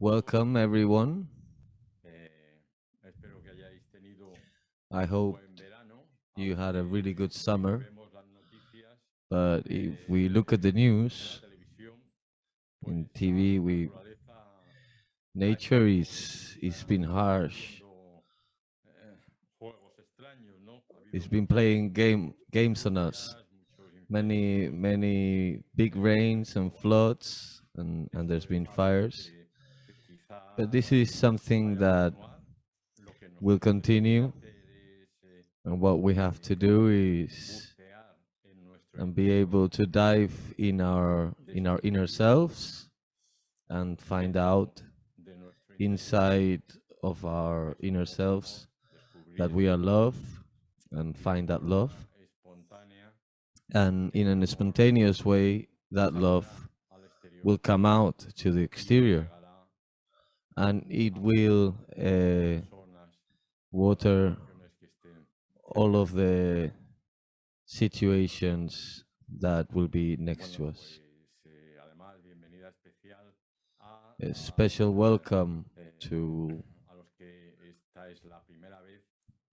Welcome, everyone. Espero que hayáis tenido I un hope buen verano, you had a aunque really good si summer. vemos las noticias But if we look at the en la news televisión, in pues TV, la we naturaleza ha nature estado is been harsh. haciendo eh, juegos extraños, ¿no? Ha habido It's been muchas playing games on us. lluvias, muchos Many incendios, many big rains and pero floods, and esto there's es been algo fires. que But quizá this is something vaya a that continuar. Lo que will nosotros tenemos que continue, hacer es and what we have to do is bucear en nuestro and be interior, able to dive in our inner descubrir selves and find dentro out de nuestro interior inside of our pues inner cómo selves that descubrir we are love and y de find that love, forma espontánea and in a cómo spontaneous way that salirá love al exterior will come out to the y exterior, llegará and it a todas will las personas o water situaciones que estén all cerca de of nosotros. the situations that will be next Bueno, to pues us. además bienvenida especial A special welcome to a los que esta es la primera vez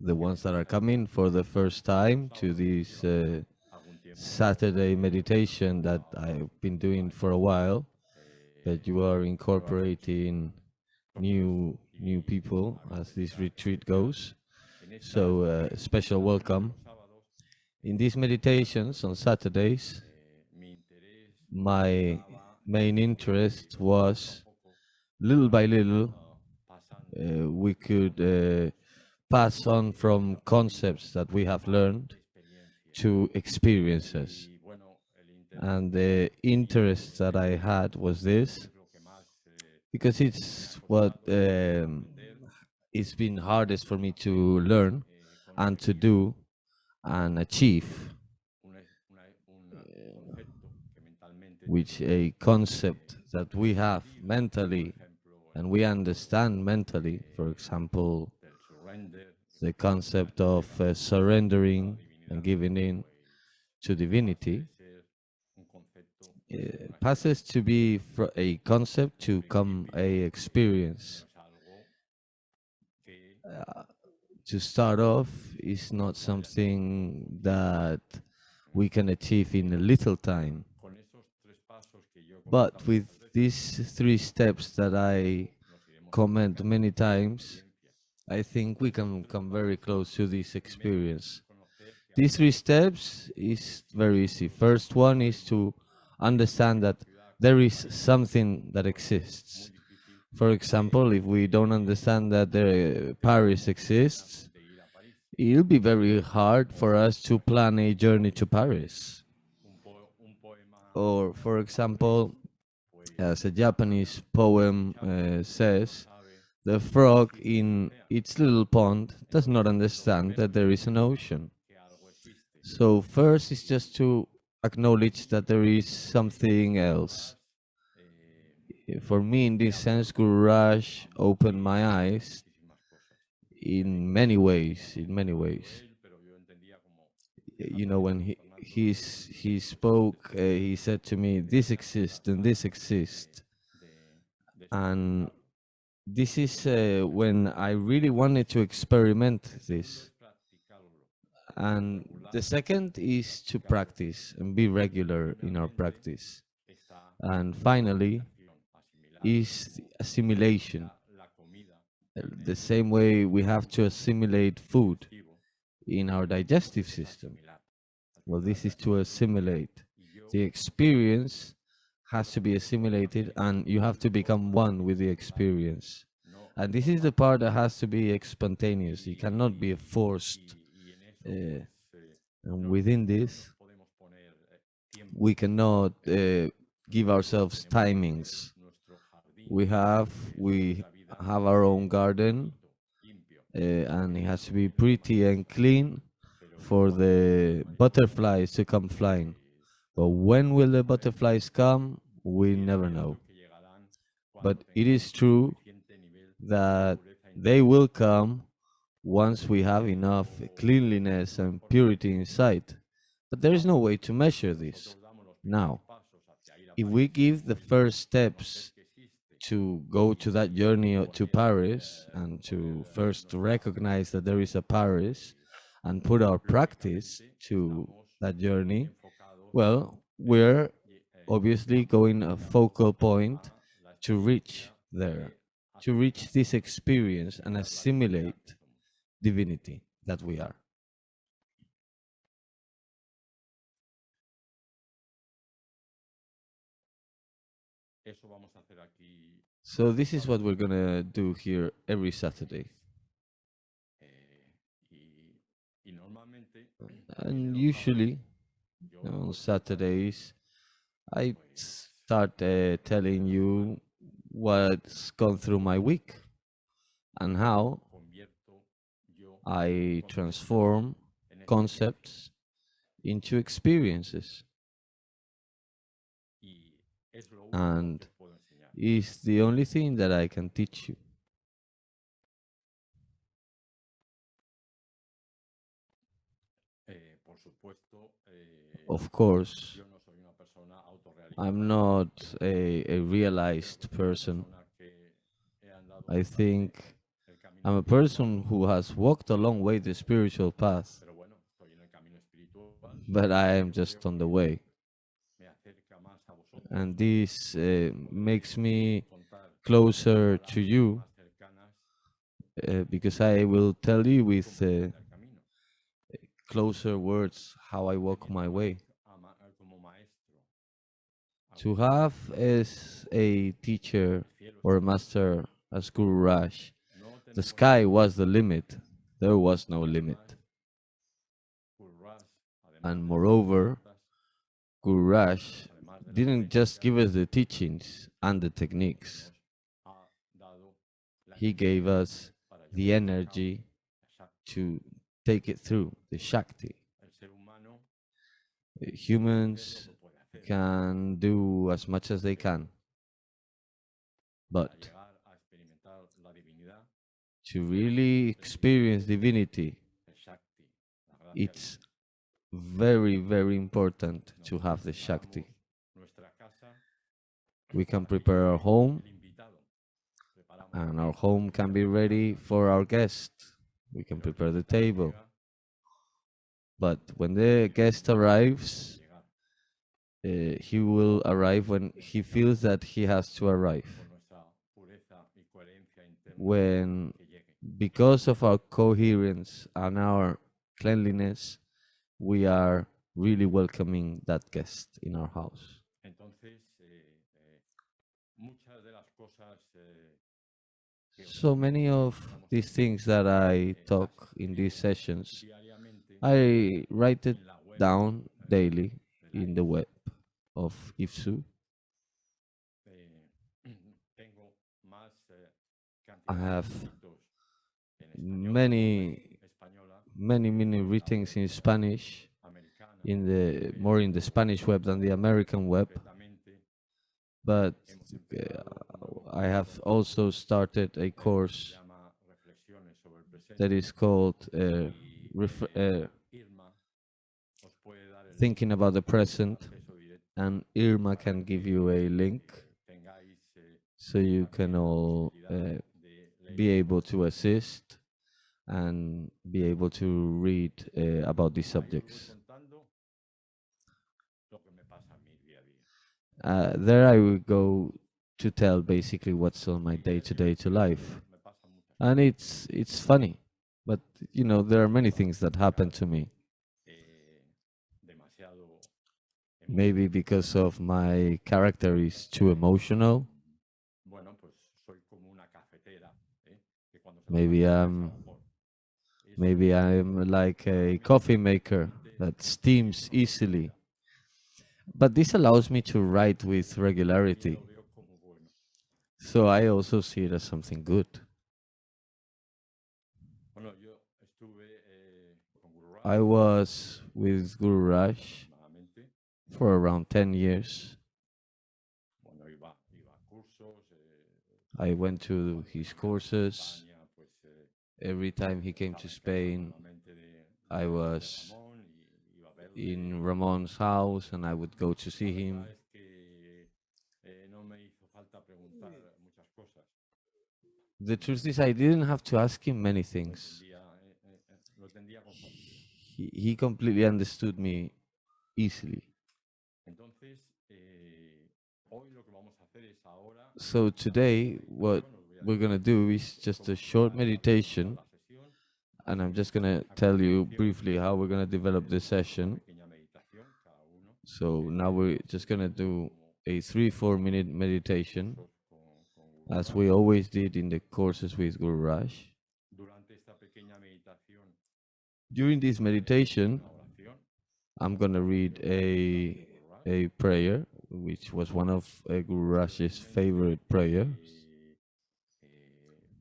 the que ones that are meditáis coming for the first los time to sábados. this Llevamos ya algún tiempo Saturday meditation that a I've been doing for a aquí while, that you are nuevas incorporating personas new y people as habéis this hecho retreat especial goes. en estas So special meditaciones de welcome. los sábados. In these meditations on Saturdays, Mi interés my estaba main en que interest poco a was poco little by fuéramos little pasando we de could conceptos pass on from a concepts that we have a learned experiencias. to experiences. Y bueno, el interés And the interest that I had was this, es lo que más because me ha it's what costado aprender. it's been hardest for me to learn He and to conseguido do and achieve, un concepto que mentalmente which tenía a concept that we have entendido, por mentally ejemplo, el and we concepto understand mentally. For example, del surrender, the la concept of entrega a la surrendering and divinidad, giving in pues to pasa divinity de ser un concepto a ser una passes experiencia. to be a concept En to come a principio, no experience. es algo que Uh, to start off is not vaya a ser something posible. that we can achieve in a little time. Con esos tres pasos que yo he But comentado with muchas veces, these three steps that I nos iremos comment acercando many a esa times, experiencia. I think we Esos can tres come very pasos son, close to this primero, experience. reconocer que These había three algo steps is very easy. First one is to understand una that ciudad there como is París, something that bueno, pues es muy exists. difícil For example, if we don't understand that Paris tengamos ganas exists, de ir a París. it'll be very hard for O, us to plan a journey to Paris. un poema Or, for japonés, example, pues as a Japanese poem chapa no says, sabe the que frog existe el in océano. its little pond does not Entonces, lo understand primero that es there is an reconocer ocean. que algo existe. So, first is just Y, to acknowledge that there is something Guru else. Raj eh, For me, in me this sense, abrió Guru Raj a opened my muchísimas, eyes muchísimas cosas. in No many sé ways. cómo In many lo hizo ways, él, pero yo entendía como, you fíjate, know, when Fernando, lo que he spoke, esto he said to me, es "This casi exists and this exists," and experimentable. this is when Segundo, I really wanted to experiment el segundo this. es practicarlo And the regular second y is to practicarlo. practice and be Y regular in our finalmente practice. está And la finally asimilación, asimilar is como assimilation. la comida The en same way we have nuestro to assimilate food digestivo, in our digestive es system. asimilar, Well, asimilar this la is to experiencia. assimilate. Y yo The experience has to be assimilated, también and you have to de become forma one with the espontánea, experience. no And this is the forzada. part that has to be spontaneous. It cannot be Y, forced. y en eso, Uh, pues, and no, within no nos this, podemos poner tiempos. we cannot give Nosotros ourselves tenemos timings. nuestro jardín, We have es we nuestra vida, have our own garden, bonito, limpio, and it que has to eso be es lo que más pretty and interesa. clean Pero for cuando llegue el the mayor, butterflies to come flying. pues But when will no the sabemos. butterflies come? We Y es never know. cierto que llegarán But cuando it is tengamos el true suficiente nivel de that pureza they interior. will come once we have enough Pero cleanliness no hay and forma de purity medirlo. inside. But there is no Cuando way to measure this. nosotros damos los primeros Now, pasos hacia ir a if we París, give the pues first reconocer steps que existe to go to that journey to Paris and to poder first nuestra recognize that there is a Paris actividad. and put our practice Lógicamente, to estamos that journey, enfocados well, en, we're obviously going a digamos, focal point a la to reach experiencia there, de to reach aceptar, this experience and asimilar la divinidad que assimilate somos. divinity that we are. Eso vamos a hacer aquí So los this is what sábados we're gonna do here every a las Saturday. 6. Eh, y, y normalmente, también And en los sábados, usually yo on empiezo contando, Saturdays, I pues, start lo telling normal you what's gone through my week and cómo how convierto yo I conceptos transform en experiencias. concepts into experiences. Y es lo único que And os puedo enseñar. is the only thing that I can teach you. Por supuesto, Of course, yo no soy una persona I'm autorrealizada. not a Creo que realized soy una person. persona que he andado I bastante think el camino I'm a espiritual, person who has walked a long way the spiritual path, pero bueno, estoy en el camino espiritual but I am que just creo on the que way. me acerca más a vosotros And y this makes podré me contar closer to palabras you más cercanas because I will tell you de with cómo yo ando el camino. closer words how I walk my Teniendo way. como maestro a To Guru Raj, have as a teacher el cielo or a está abierto. master as Guru Raj, No the tenemos sky límites. was the limit. There was no Y limit. además, Guru Raj, además And de las moreover, herramientas, Guru Raj además de la didn't just técnica, give us the teachings and the techniques, nos ha dado la he gave energía us para the llevarlo a cabo. energy Exacto. to take it through, the Shakti. El ser humano puede hacer lo Humans que puede hacer. can do as much as they Pero can, para but llegar a experimentar la divinidad, to really experience divinity, el Shakti, la gracia it's divina. very, very important to Nosotros have the preparamos Shakti. nuestra casa We can para que prepare our llegue home, el invitado. Preparamos la and our mesa, home can be limpiamos la ready casa, for our guest. We can pero el prepare the invitado table. llega But when y the vive guest como tiene que arrives, llegar. he will arrive when he feels that he has to arrive. Con nuestra pureza y coherencia interna When, que llegue. because of our coherence and our cleanliness, we are really welcoming that guest in our house. Entonces, muchas de las cosas que os So many of enseñamos these aquí things that I las talk in these escribo sessions, diariamente I write it en la web down daily de in the Life. web of IFSU. Tengo más I cantidad de have escritos en español, en la web many, española, many en la writings web in Spanish, americana, in the more in the Spanish web than the American web. concretamente But hemos empezado un nuevo I have curso also started a que se course llama Reflexiones sobre el that presente is called y Irma os puede dar el link Thinking About the para tener Present, acceso directo and Irma para can give que you a link tengáis so you can también la all posibilidad de leer be able to información. assist and be able to read about these Ahí os voy subjects. contando lo que me pasa a mí día a día. There I will go to tell basically what's on my Y day es to day to divertido porque life, me pasan muchas and cosas. it's funny, but you know there are many things that happen to me. Demasiado Maybe emotivo. because of my character is too emotional. Bueno, pues soy como una cafetera, que cuando se Maybe calienta echa I'm vapor. Es maybe I'm like a coffee maker that steams easily. But this allows me to write with y regularity. lo veo como bueno. So I also see it as something good. Bueno, yo estuve con Guru Raj I was with Guru Raj aproximadamente. for around 10 years. Bueno, iba a cursos. I went to Cuando his venía a courses. España, pues Every time he came to estaba en casa Spain, normalmente I de was Ramón y iba a in verle. Ramon's house and I would go to La see him. verdad es que no me hizo falta preguntar muchas The truth is, I didn't have to ask him many things. Lo entendía con facilidad. He completely understood me easily. Entonces, hoy lo que vamos a hacer es ahora So today, what meditación. Os voy a we're gonna decir do is just cómo a será short meditation, la sesión. and I'm just gonna A tell you continuación, briefly how we're gonna develop this haremos una session. pequeña meditación cada uno. So now we're just gonna do Como a 3-4 minute meditation, cursos con Guru as Raj. we always did in the courses with Guru Raj. Durante esta pequeña meditación During this meditation, una oración I'm gonna read de Guru Raj. a prayer, which was one of Guru Raj's favorite prayers.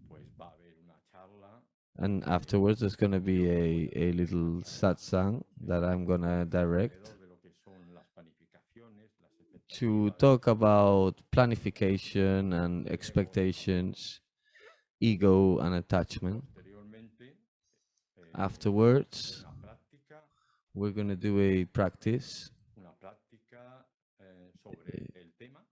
Pues va a haber una charla And afterwards, there's gonna be a little satsang that I'm gonna direct alrededor de lo que son las planificaciones, las to expectativas. talk about planification and expectations, ego and attachment. Posteriormente, Afterwards, una práctica, we're gonna do a practice, sobre el tema.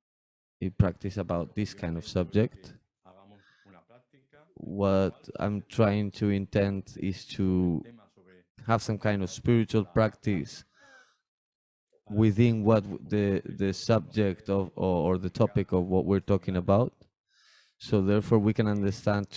a practice about this kind of subject. Hagamos una práctica What I'm trying to intend is to have some kind of spiritual practice within what the subject of or the topic of what we're talking about, so therefore we can understand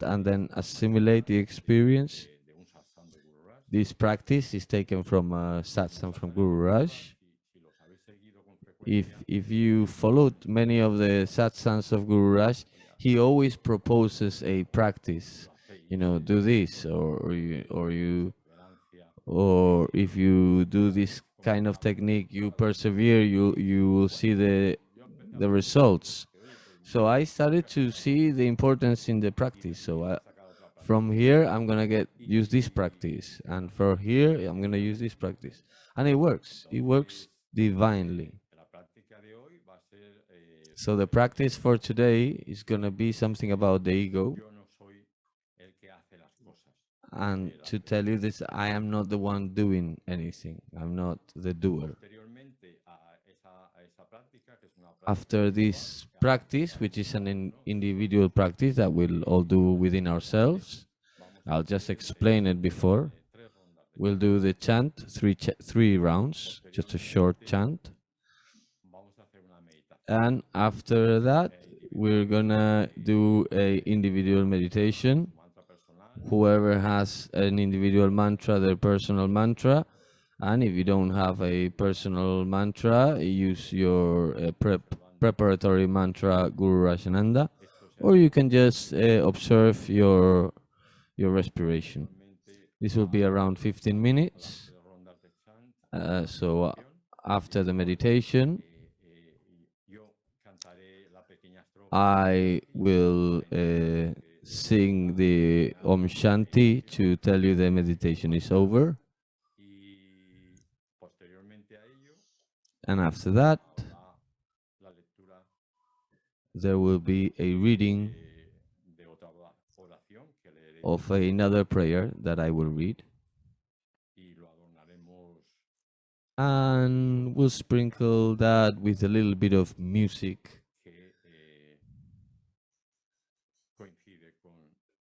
and then assimilate the experience. de un satsang de Guru Raj. This practice is taken from satsang from Guru Raj. Si los habéis seguido con if frecuencia, if you followed many of the satsangs of Guru Raj, he always proposes a practice, do this, or if you do this kind of technique, you persevere, you will see the results. So I started to see the importance in the practice. So from here I'm gonna use this practice, and for here I'm gonna use this practice, and it works divinely. la práctica de hoy va a ser So the practice for today is gonna be something about the ego. yo no soy el que hace las cosas. And to tell you this, I am not the one doing anything. I'm not the doer. Posteriormente a esa práctica, que es una práctica After this practice, which is an individual practice that we'll all do within ourselves, I'll just explain it before. We'll do the chant, three rounds, just a short chant. vamos a hacer una meditación And after that, we're gonna do a individual meditation. mantra personal. Whoever has an individual mantra, their personal mantra. And if you don't have a personal mantra, use your preparatory mantra, Guru Rajananda, or you can just observe your respiration. This will be around 15 minutes. So after the meditation, Yo cantaré la pequeña estrofa I will sing the Om Shanti to tell you the meditation is over. y posteriormente a ello And after that, habrá la lectura there will be a reading de otra oración que leeré of another prayer that I will read. y lo adornaremos And we'll sprinkle that with a little bit of music que coincide con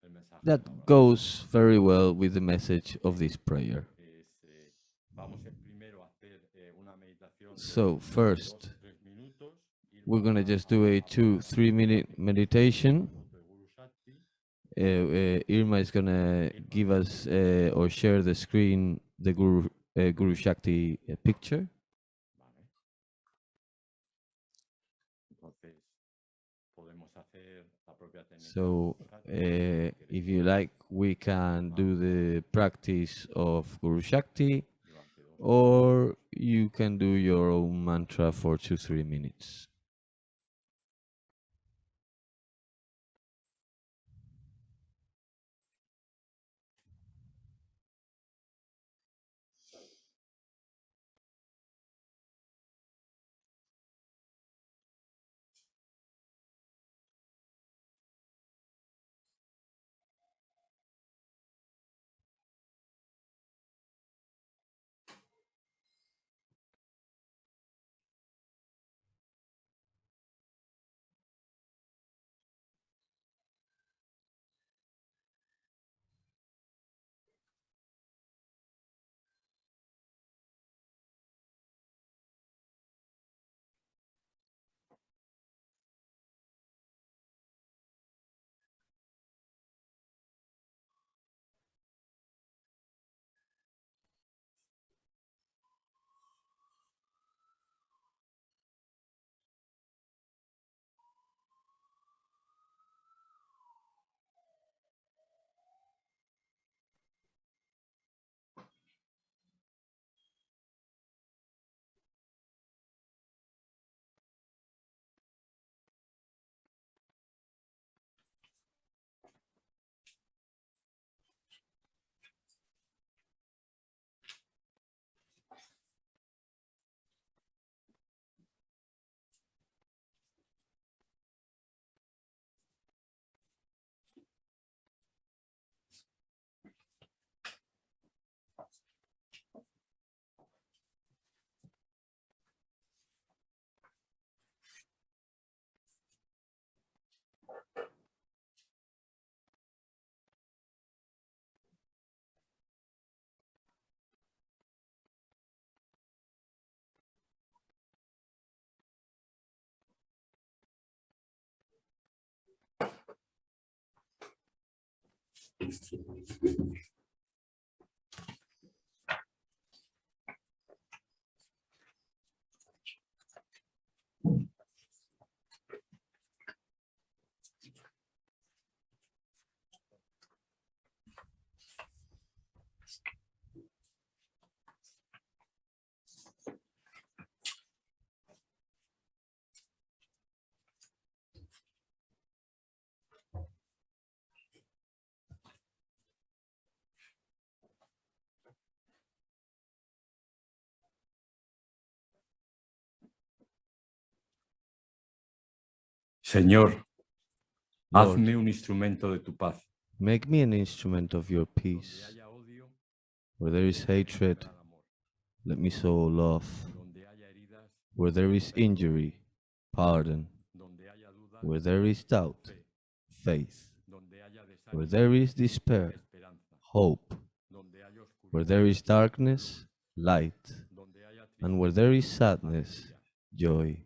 el mensaje de la that oración. goes very well with the message of this prayer. Vamos primero a hacer una meditación So first, 2-3 minutos. we're gonna just do a 2-3 minute meditation. De Guru Shakti. Irma is gonna give us or share the screen, the Guru Shakti picture. Vale. Entonces, podemos hacer la propia técnica. So, if you like, we can do the practice of Guru Shakti, or you can do your own mantra for 2-3 minutes. Señor, Lord, hazme un instrumento de tu paz. make me an instrument of your Donde peace. haya odio, Where there is déjame hatred, sembrar amor. let me sow love. Donde haya heridas, Where there is injury, pardon. donde haya dudas, Where there is doubt, fe. faith. Donde haya Where desánimo, there is despair, esperanza. hope. Donde haya Where oscuridad, there is darkness, light. donde haya And where there is tristeza, sadness, alegría. joy.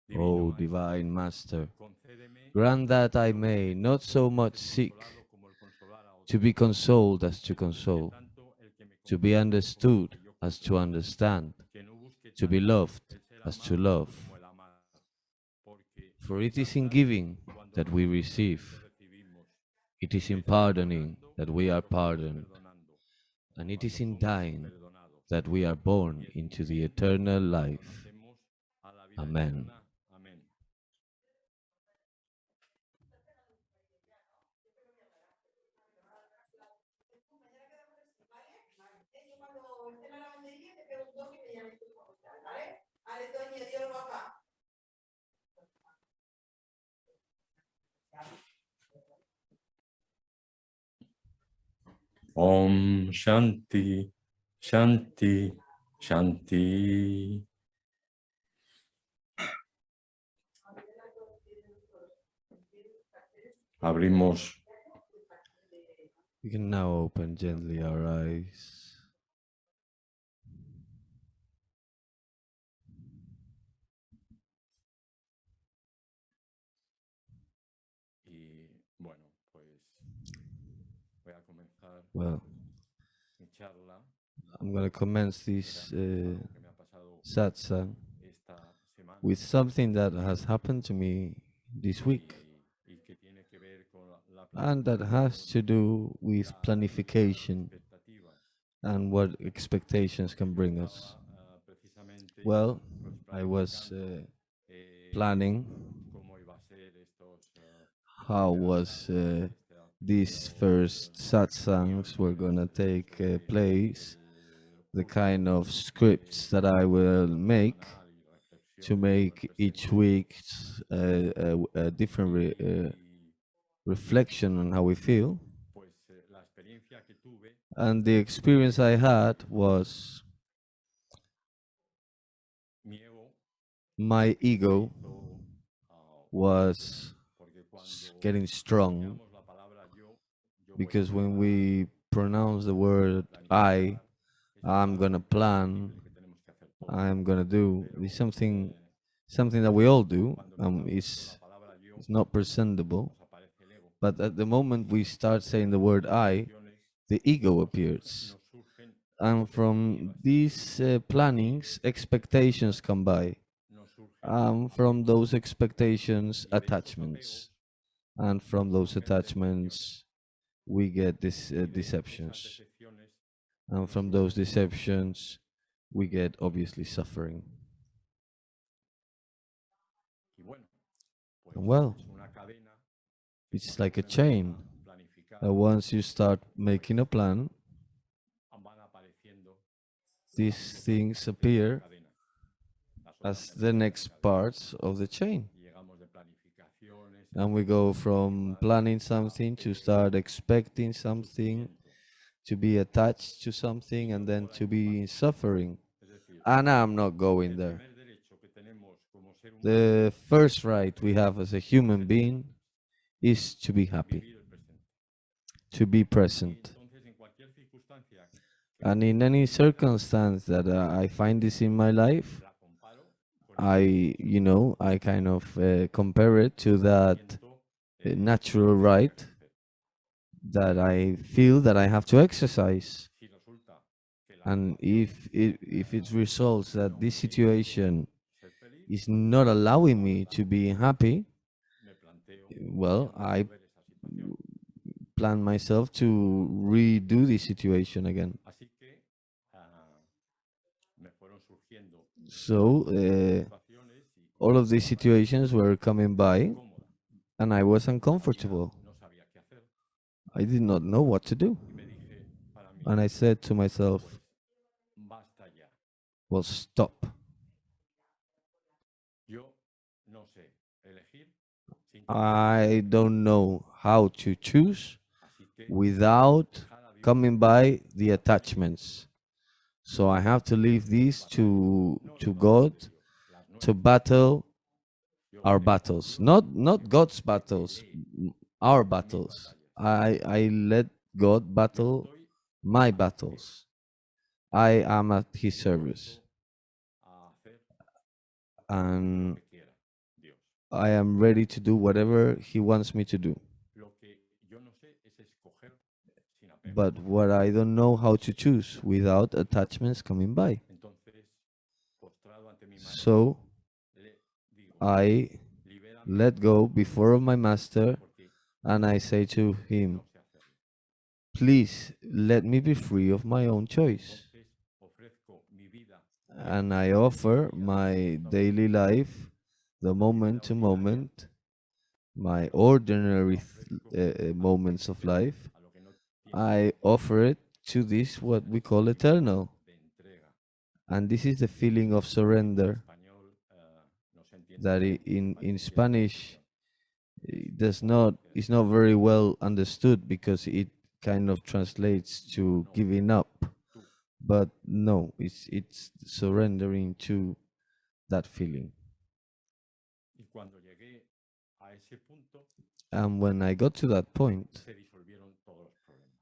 Divino O Maestro, divine Master, concédeme grant that I lo may mismo not so much ser seek consolado como el consolar a to otros. be consoled as to Que no busque console, tanto el que me to be console como el understood que yo as cumpla. to understand, Que no busque to be tanto loved el ser as to amado love. como el amar. Porque For it is es in dar giving cuando that we nosotros receive, realmente recibimos. it is in Es pardoning perdonando that we are cuando somos pardoned, perdonando. and it Cuando is in somos dying perdonados. that we are Y born es into the muriendo eternal cuando life. nacemos a la vida Amen. eterna. Amén. Om Shanti, Shanti, Shanti. Abrimos We can now open gently our eyes. y bueno, pues voy a comenzar Well, mi charla I'm going to commence this algo que me ha pasado satsang esta semana with something that has happened to me this week, y que tiene que ver con la and that has to do with las planification expectativas. and what expectations can bring us. Estaba precisamente Well, pues I was planificando planning cómo iba a ser estos how primeras was charlas, these first satsangs were gonna take place, the kind of scripts that I will make to make each week a different reflection on how we feel. pues la experiencia que tuve And the experience I had was mi ego my se ego hizo was porque cuando getting strong, pronunciamos la palabra yo voy a because when preparar, we pronounce the word planificar, I'm gonna plan, que tenemos que hacer todo. I'm gonna do Pero, is something that we all do. cuando empezamos con It's la palabra yo, it's not presentable, nos aparece el ego. but at the moment we start saying the word I, Acciones the ego appears. nos surgen And from these plannings, expectations come by. nos surgen From those expectations, y de esos attachments. apegos And from those surgen decepciones. attachments, we get this Y de esas deceptions. decepciones And from those deceptions, we get obviously suffering. y bueno, pues Well, es una cadena que it's cuando like a uno empieza chain. a planificar Once you start making a plan, van apareciendo these otras things partes de la appear cadena, las as otras the etapas de la next cadena. parts of the chain. Y llegamos de planificaciones, And we go from planning something to start expecting something, sufrimiento. to be attached to something, and then to be in suffering. Es decir, And I'm not going el there. primer derecho que tenemos como ser humano The first right we have as a human being is to be es happy, vivir el presente. to be Y present. entonces en cualquier circunstancia que And in any circumstance that I find this in my life, la comparo con I kind of compare it to that sentimiento, natural right, ejercer. that I feel that I have to exercise. Si resulta que la And situación if it results no that me this permite situation ser feliz, is not allowing me to ahora be happy, me planteo well, en I resolver esa situación. plan myself to redo the situation again. Así que ah, me fueron surgiendo So situaciones y all no of these estaba para nada situations were coming by, cómoda. and I was No sabía, uncomfortable. no sabía qué hacer. I did not know what to do. Y me dije para mí, And I said to pues myself, basta ya. well, stop. Yo no sé elegir sin que me obliguen. I don't know how to choose Así que without dejar a Dios coming by the para hacer lo mío. attachments. So I have to leave Mis these batallas no to son las God de Dios, las to nuestras. battle Yo our le dejo a battles, Dios not que, God's que battles, pelee our mis battles. batallas. I let God Yo battle estoy my a su servicio, battles. I am at His service, dispuesto a hacer lo and que quiera Dios. I am ready to do whatever He wants me to do. Lo que yo no sé es escoger sin apegos. But what I don't know how to choose without attachments coming by. Entonces, postrado ante mi maestro, So le digo, I libérame let go before of my master porque and I say to him, no sé hacerlo. please let me be free of my own choice. Entonces, ofrezco mi vida And diaria, I offer día a día, my minuto a daily minuto, life, the mi vida moment to ordinaria, moment, my lo, ordinary la ofrezco a lo que es moments of eterno, life. a lo que no tiene I fin. offer it to this, Ese what es we el call sentimiento eternal. de entrega, And this is the feeling of que en surrender español no se entiende that bien, in parece que es Spanish rendición. Es como que is not very well understood because it kind of translates digo to no, giving up. tú. But no, it's surrendering to that feeling. Y cuando llegué a ese punto, And when I got to that point, se disolvieron todos los problemas.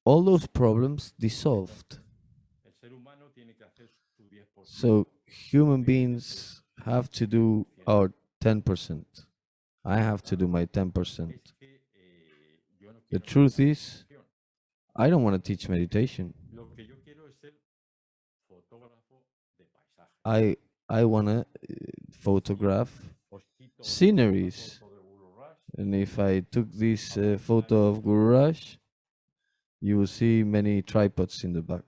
all those problems dissolved. Entonces, el ser humano tiene que hacer su So 10%, yo human tengo que hacer beings have mi to do 100%. our 10%. I La have to verdad do my es 10%. que yo no The quiero truth enseñar is, meditación. I don't want to teach meditation. Lo que yo quiero es ser fotógrafo de paisajes. I I want to Si photograph os quito la sceneries. foto de Guru Rush, And if I took this aprovechar photo of esta Guru foto. Raj, you will see many tripods in the back.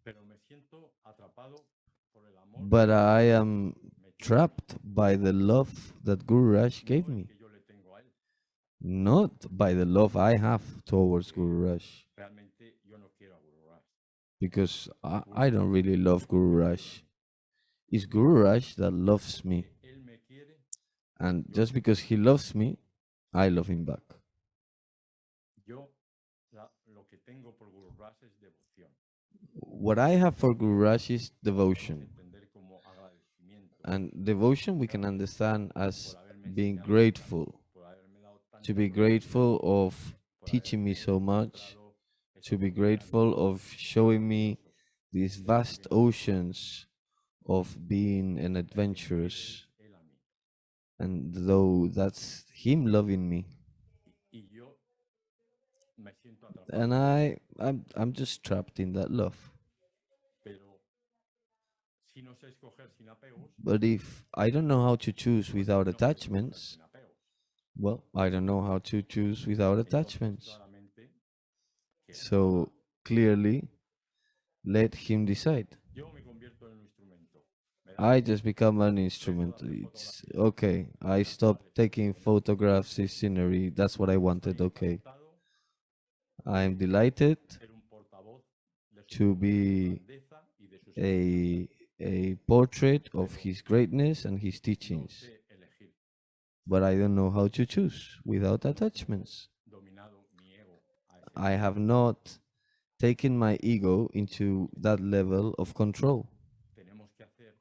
Pero me siento atrapado por el amor But I que am me tiene a mí. trapped by the love that Guru Raj gave No el me, que yo le tengo a él, not by the love I have towards porque Guru Raj. realmente yo no quiero a Guru Rush. Because Guru I don't Rush really love Guru me quiere a Raj. mí. It's Guru Raj that Y loves me. porque él me quiere, And yo just le because quiero. he loves me, I love him back. Yo lo que tengo por Guru Rush es devoción. What I have for Guru Raj is Lo podemos devotion. entender como agradecimiento And devotion we can realmente understand as por haberme being enseñado tanto, grateful, por haberme dado to tanta be profundidad, grateful of por teaching me haberme so much, mostrado to esos be océanos grateful of showing me maravillosos these de la vast aventura, oceans of being an el que me quiere adventurous. él a mí. And though that's him loving me, Y yo me siento and atrapado en eso. I'm just trapped in that love. Pero si no sé escoger sin apegos, But if I don't know how to choose pues without no sé escoger attachments, sin apegos. well, I don't know how to choose without Entonces, attachments. claramente, que él So decida. clearly, let him decide. Yo me convierto en un instrumento. Me da I igual. just become an Dejo de instrument. hacer It's fotografía. okay. I Ya está stopped taking definido. photographs of scenery. That's what I wanted. Estoy Okay. encantado I am de delighted ser un portavoz to de su be grandeza y de sus enseñanzas. a portrait of Pero his greatness and his no teachings. sé elegir But sin I don't apego. know how to choose without No tengo attachments. dominado mi ego a ese I nivel. have not taken my ego into that level of control. Tenemos que hacer,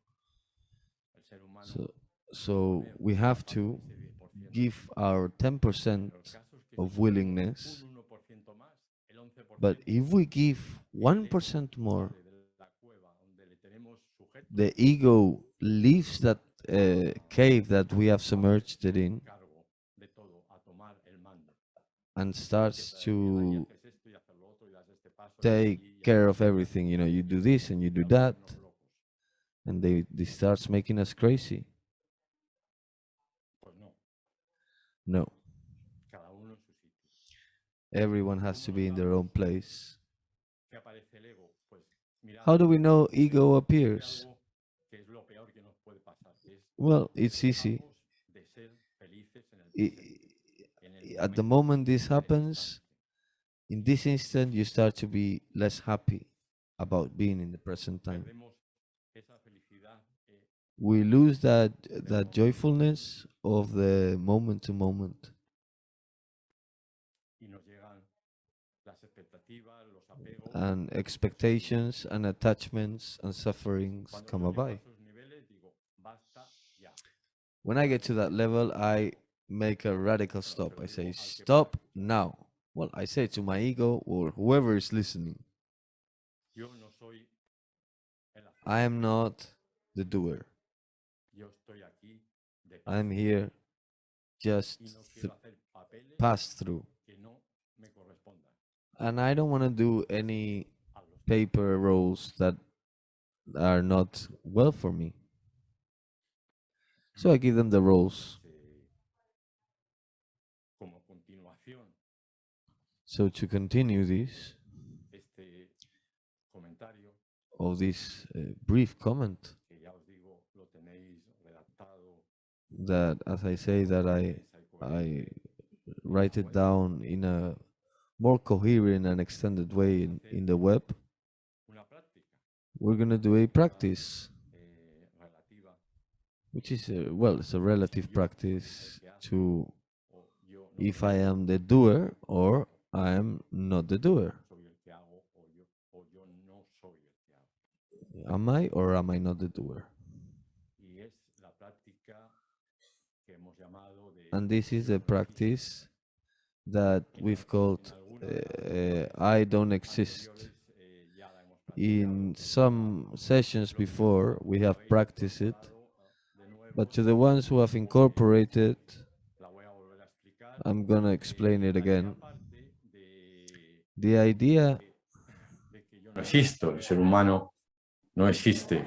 el ser humano, So, so poner we una have parte de to ese 10%. give our 10% Pero el caso es que si of ponemos willingness. un 1% más, el But 11%, if we give el ego 1% more, sale de la cueva donde le tenemos sujeto the ego leaves that cave that we have a submerged it hacerse in, cargo de todo, a el mando. and Que starts te decía, "Ay, to haces esto y haces lo otro y das este paso y take aquí y care allá of everything. You know, you do this and you y do a that, volvernos locos". and they starts making us crazy. Pues no, No, cada uno en su sitio. everyone has ¿Cómo to be in their notamos own place. que aparece el ego? Pues How do mirando, we know ego ocurre appears? algo que es lo peor que nos puede pasar, que es Well, que it's easy. dejamos de ser felices en el I- presente, en el At the momento, moment this en el happens, instante. in this instant, you start to be less happy about being in the present time. Perdemos esa felicidad We lose del that momento joyfulness of the moment to moment, y nos llegan las expectativas, los apegos. and expectations and attachments and sufferings Cuando come yo llego a by. esos niveles digo, basta ya. When I get to that level, I make a radical Bueno, se stop. lo I say, digo al que pueda stop escuchar. now. Well, I say to my ego or whoever is listening, Yo no soy el I hacedor. am not the doer. Yo estoy aquí de I'm paso here just y no quiero hacer papeles pass through. que no me correspondan. And I don't want to do any Hazlos tú. paper roles that are not well for me. So I give them the roles. Pues, como continuación, So to continue this, este comentario, of this brief comment, que ya os digo, lo tenéis redactado that as I say de that forma I densa y coherente write it down in a more coherent and extended way in the web, una práctica we're gonna do a practice, relativa, which is well, it's a relative si yo soy el practice que hace to o yo no if soy I el am the que doer or I am not the doer. soy el que hago o yo no soy el que hago. Am I or am I not the doer? Y es la práctica que hemos llamado de And this is yo the no existo. practice that we've called En alguna de las sesiones I don't exist. anteriores ya la hemos In practicado, some sessions pero before, we have habéis practiced it, incorporado de nuevo, but to the ones who have supongo que incorporated, la voy a volver a explicar. I'm gonna explain it La idea again. parte de The idea que yo no existo, el ser humano no existe.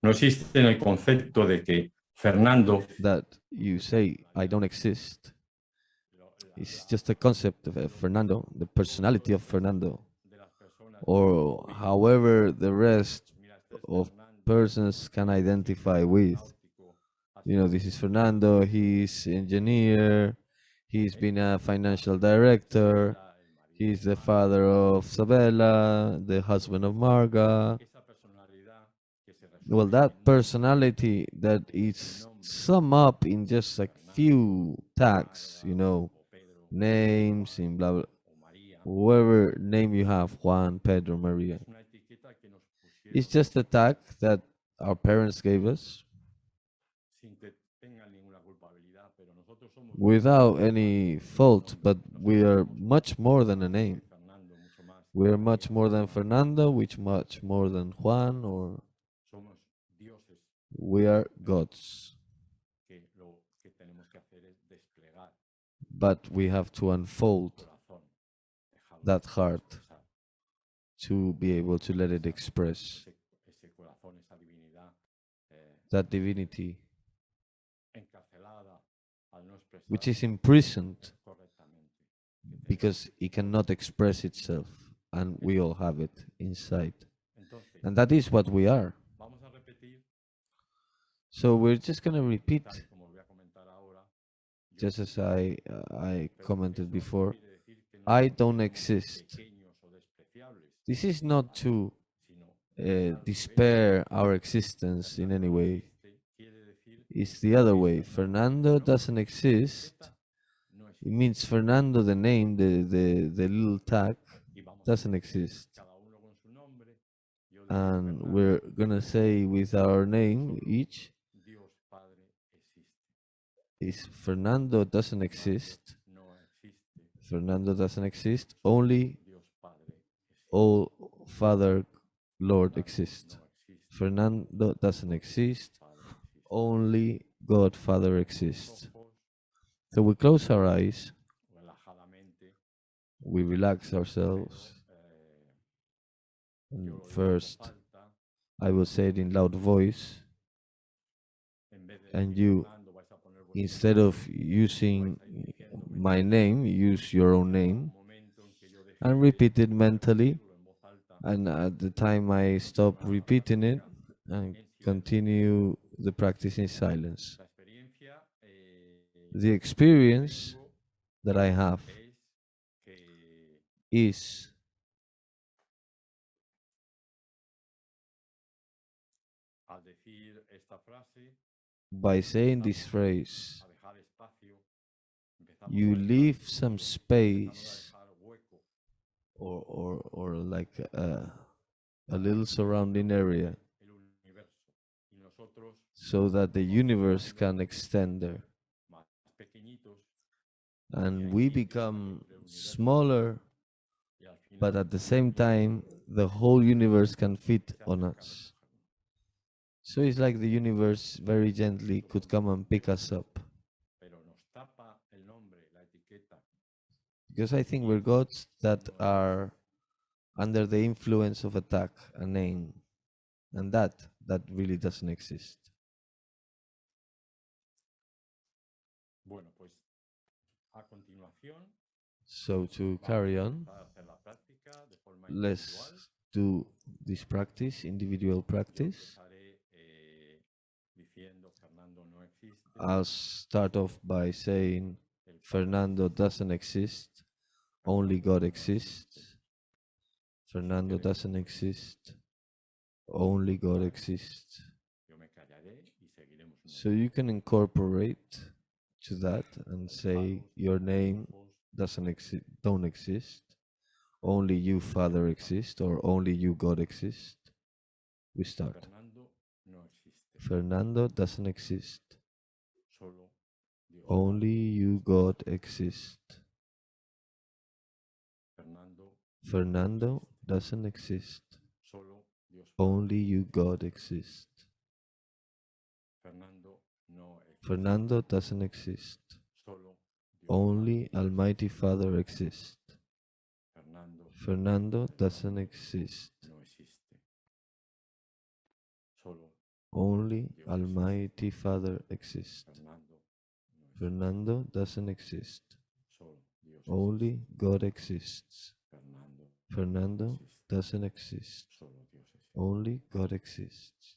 No existe en el concepto de que Fernando, that you say I don't exist is just a concept of Fernando, the personality of Fernando, de las personas or however the rest mira, este es of Fernando, persons can identify with. náutico, ha You know, sido this is Fernando, he's engineer, he's been a financial director, Isabela, el marido he's de the Marta, father of Sabella, the husband of Marga. esa personalidad que se Well, resume that en personality that un is nombre, sum up in just like few tags, you Marga know, o Pedro names in blah blah, o María, whoever name you have, Juan, Pedro, Maria. es una etiqueta que nos It's pusieron just a tag that our parents gave us sin que tengan ninguna culpabilidad, pero nosotros somos without any fault, but nosotros we are somos much more than a más que name. Fernando, mucho más We que are María, much more mucho than más Fernando, which much more than Juan, or somos dioses we are gods. que lo que tenemos que hacer es desplegar But we have to unfold corazón, dejarlo that heart expresar, to be able to let it express ese corazón, esa divinidad that divinity encarcelada al no expresar which is imprisoned correctamente. Que tenemos. because it cannot express itself, and we all have it inside. Entonces, And that is what we are. vamos a repetir, So we're just going to repeat, tal y como os voy a comentar ahora, yo just as I pero commented eso no before, quiere decir que nos I don't consideremos exist. pequeños o despreciables, This is not to sino al revés. despair our existence in any Fernando no way. existe, quiere decir It's the other que way. Fernando doesn't exist. esta no It existe. means Fernando, the name, the little tag, Y vamos a doesn't decir, exist. cada uno con su nombre. Yo digo And Fernando, we're gonna say with our name solo each Dios Padre existe. is Fernando doesn't Más exist. no existe. Fernando doesn't exist. Only Dios Padre existe. all Father Lord Fernando exists. no existe. Fernando doesn't Dios exist. Padre existe. Only God Father Los exists. ojos, So we close our eyes we relax ourselves. yo And lo digo en voz first, alta, I will say it in loud voice, en vez de and decir you, Fernando, vais a poner vuestro instead of nombre, using vais a ir diciéndome my name, use your own y habrá un name momento en que yo deje and de repeat it mentally. repetirlo en voz alta And at the time I y stop continuar la repeating it práctica and en silencio. continue the practice in silence. La experiencia The que experience tengo that I have es que is al decir esta frase by saying this empezamos phrase, a dejar espacio, empezamos you a dejar leave some empezamos a space dejar hueco or like a para little que surrounding area el universo y nosotros so that the nos vamos universe quedando can extend there. más pequeñitos y And hay we sitio para become que el universo smaller, y al but final at the el same universo time, the whole universe can fit se on acerca a us. recogernos. So it's like the universe very gently Nosotros could no come lo and pick hacemos, us up. pero nos tapa el nombre, la etiqueta Because I think y we're eso gods that no existe. are under the influence of attack, a name, and that really doesn't exist. Bueno, pues a continuación So to vamos carry a on, empezar a hacer la práctica de forma individual. let's do this practice, individual Yo practice. empezaré diciendo Fernando no existe, I'll start off by saying el Padre Fernando existe, doesn't exist, only Fernando God no existe. exists. Si Fernando queréis, doesn't exist, only God vale, exists. yo me callaré y seguiremos So nosotros. you can incorporate to that and say Ocuparos your vuestros name ojos, doesn't exist, don't exist. Only you, Father, exist, or only you, God, exist. We start. Fernando no existe, Fernando doesn't exist. solo Dios Only Padre you, existe. God, exist. Fernando no Fernando existe, doesn't exist. solo Dios Only Padre you, God, existe. exist. Fernando no existe, Fernando doesn't exist. solo Dios Only Padre Almighty existe. Father exists. Fernando Fernando doesn't exist. no existe, solo Only Dios existe. Almighty Father exists. Fernando no existe, Fernando doesn't exist. solo Dios Only existe. God exists. Fernando no Fernando existe, doesn't exist. solo Dios existe. Only God exists.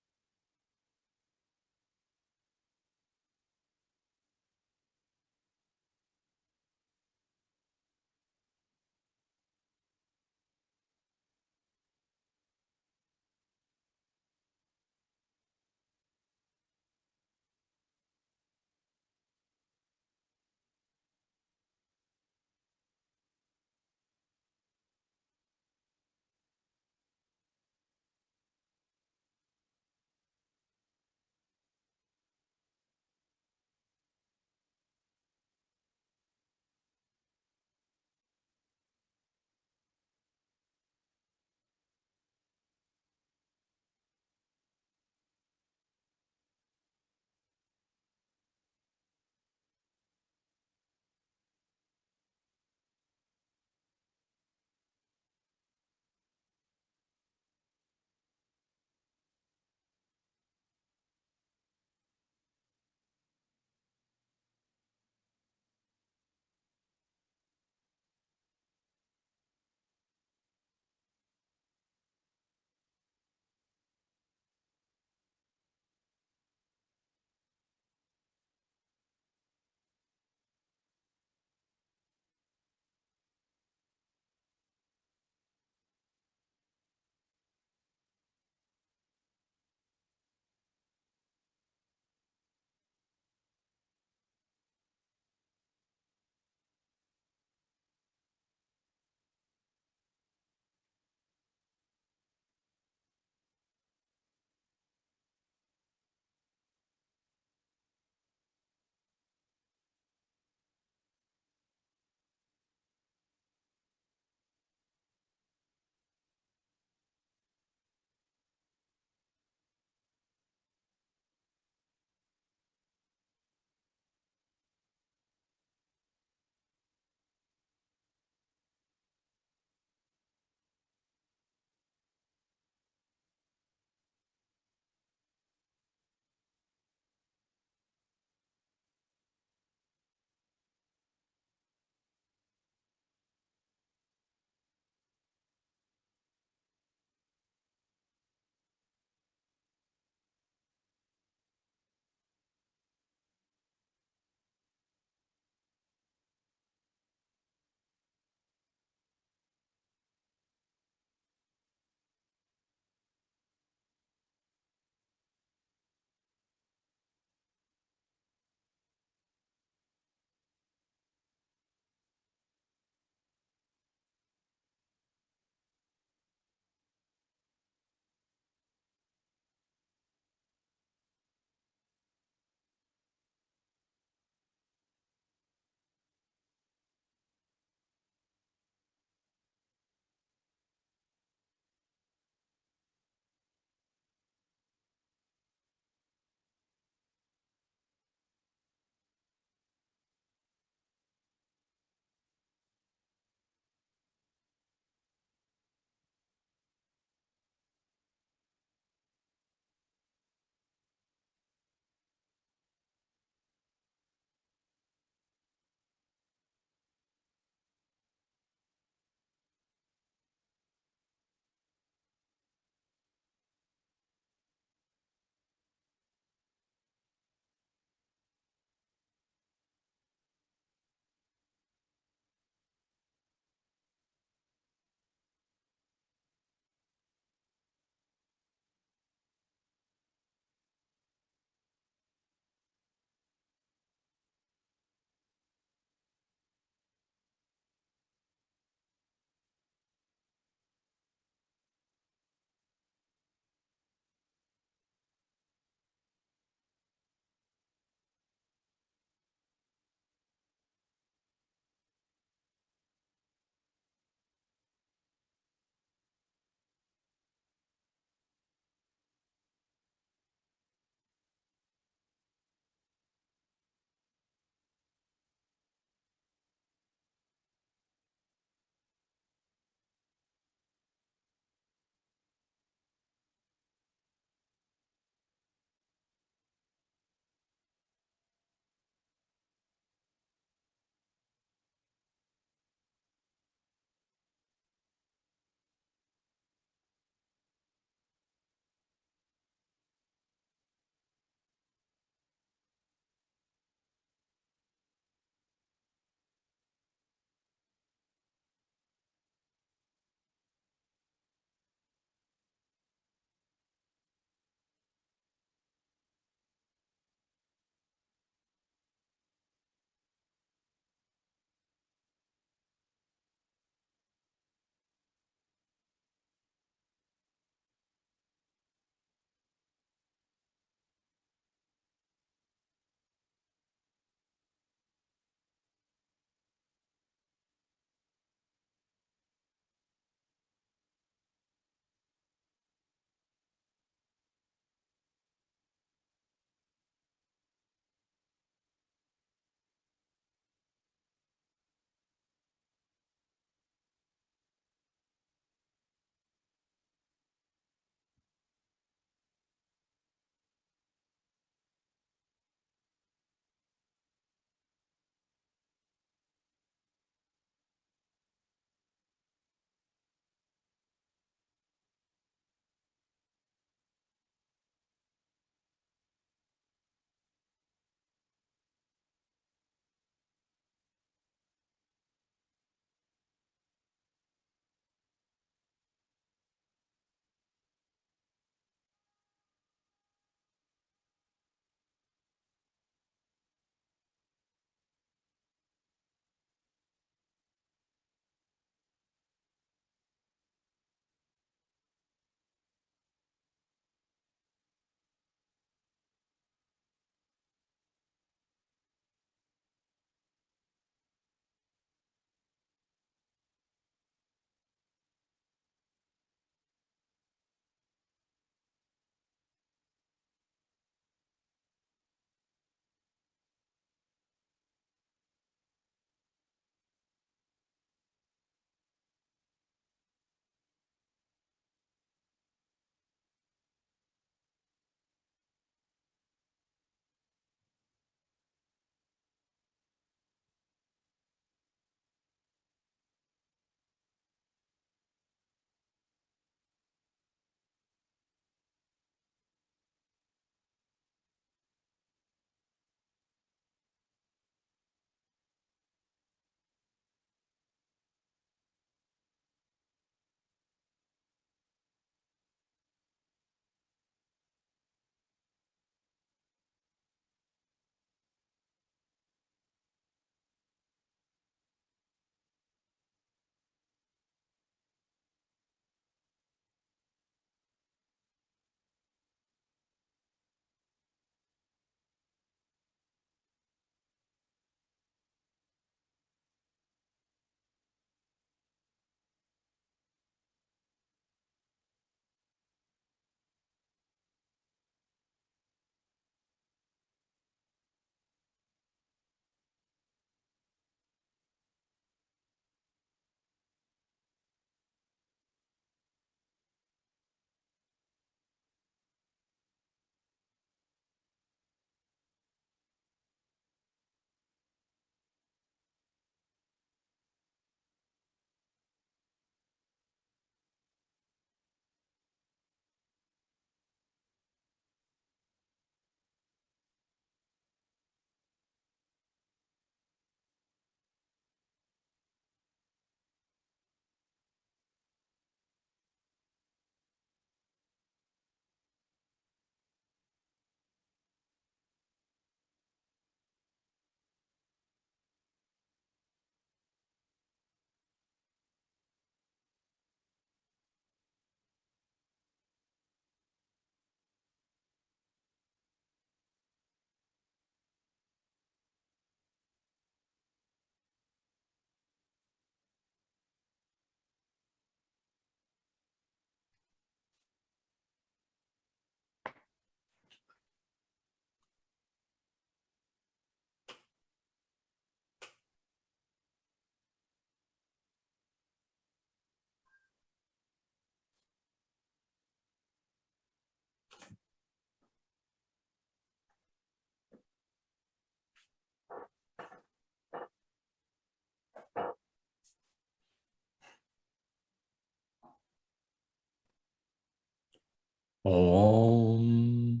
Om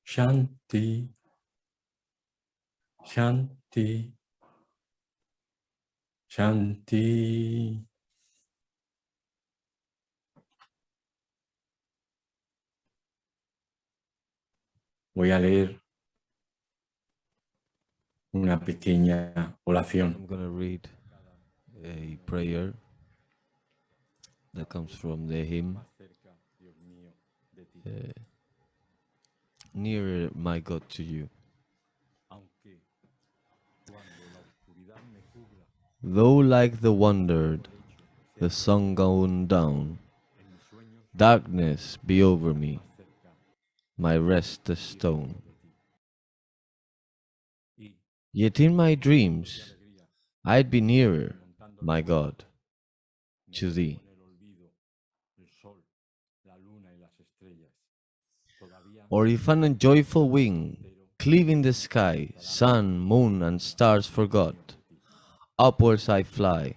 Shanti Shanti Shanti. Voy a leer una pequeña oración. I'm gonna read a prayer that comes from the hymn Nearer, my God, to you. Though like the wandered, the sun gone down, darkness be over me, my rest a stone. Yet in my dreams I'd be nearer, my God, to thee. Or if on a joyful wing, cleaving the sky, sun, moon, and stars forgot, upwards I fly,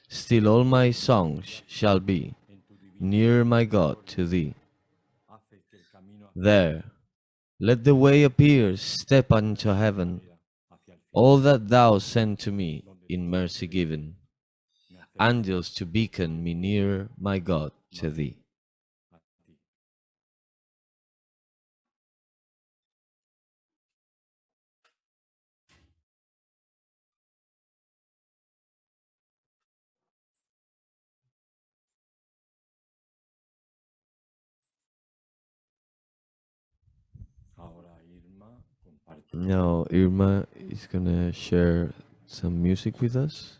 still all my songs shall be nearer, my God, to thee. There, let the way appear, step unto heaven, all that thou send to me in mercy given, angels to beacon me nearer, my God, to thee. Now Irma is gonna share some music with us.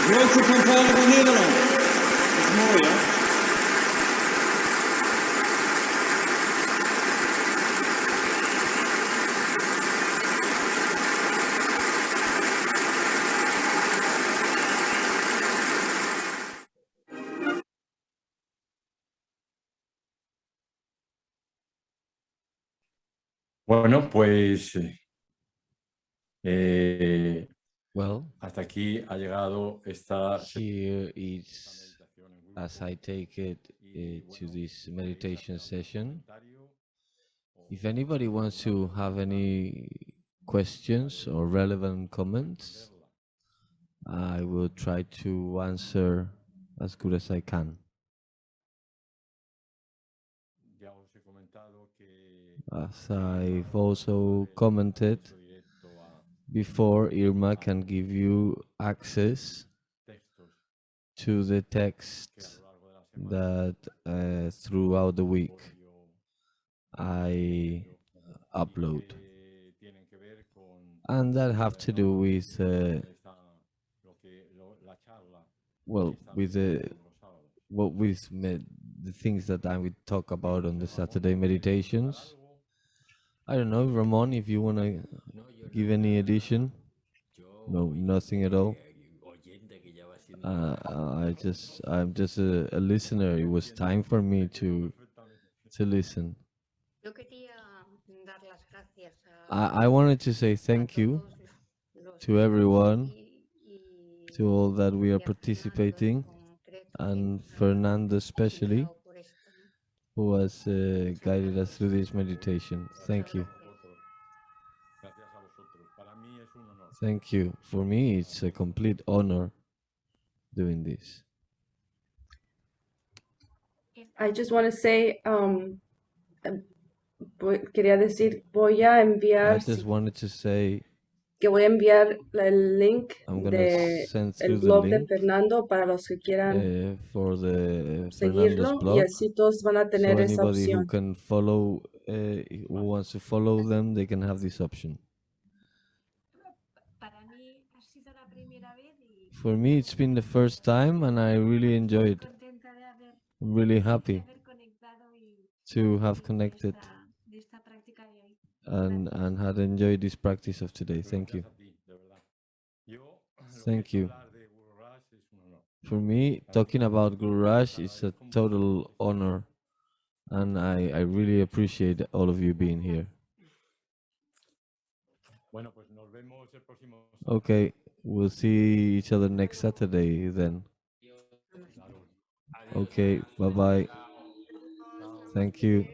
Grote fanfare voor Nederland. Dat is mooi, hè? Bueno, pues Well, hasta aquí ha llegado esta here is, meditación en as grupo. I take it Y to bueno, this si queréis meditation hacer algún session, comentario if o anybody wants to alguna have pregunta, any questions or relevant comments, responderla. I will try to answer as good as I can. Ya os he comentado que As I've also commented acceso directo a before, Irma can give you access textos to the que a texts lo largo de la semana that throughout the week voy I yo y upload, que tienen que ver con and that have to do with esta, la charla well, y esta with the meditación los sábados. what with the things that I would talk about on the Saturday ¿Quieres comentar meditations. algo? I don't know, Ramon, if you want to give any addition. No, nothing at all. I'm just a listener. It was time for me to listen. Yo quería dar las gracias I wanted to say a thank you todos los to everyone, y to all that we are a Fernando en participating, concreto que and nos Fernando especially, ayudado por esto, ¿no? who has Muchas guided us through gracias. this meditation. Muchas Thank you. gracias. Gracias a vosotros. Para mí es un honor. Thank you. For me, it's a complete honor doing this. I just want to say, quería decir, voy a I enviar, just wanted to say que voy a enviar el link I'm gonna de send el through the blog de link Fernando para los que quieran for the Fernando's seguirlo y blog. así todos van a So tener esa anybody who opción. can follow, who wants to follow them, they can have this option. Para mí ha sido la primera vez y For me, it's been the first time, and I really enjoyed. contenta de I'm really happy haber conectado y to have connected de esta práctica de hoy. and had enjoyed this practice of today. Thank you. Gracias a ti, de verdad. Yo, lo Thank que es you. hablar de Guru Raj es un honor. For me, talking about Guru Raj is a total honor, and I really appreciate all of you being here. Bueno, pues nos vemos el próximo sábado. Okay, we'll see each other next Saturday then. Claro. Okay, bye bye. Chao. Thank you.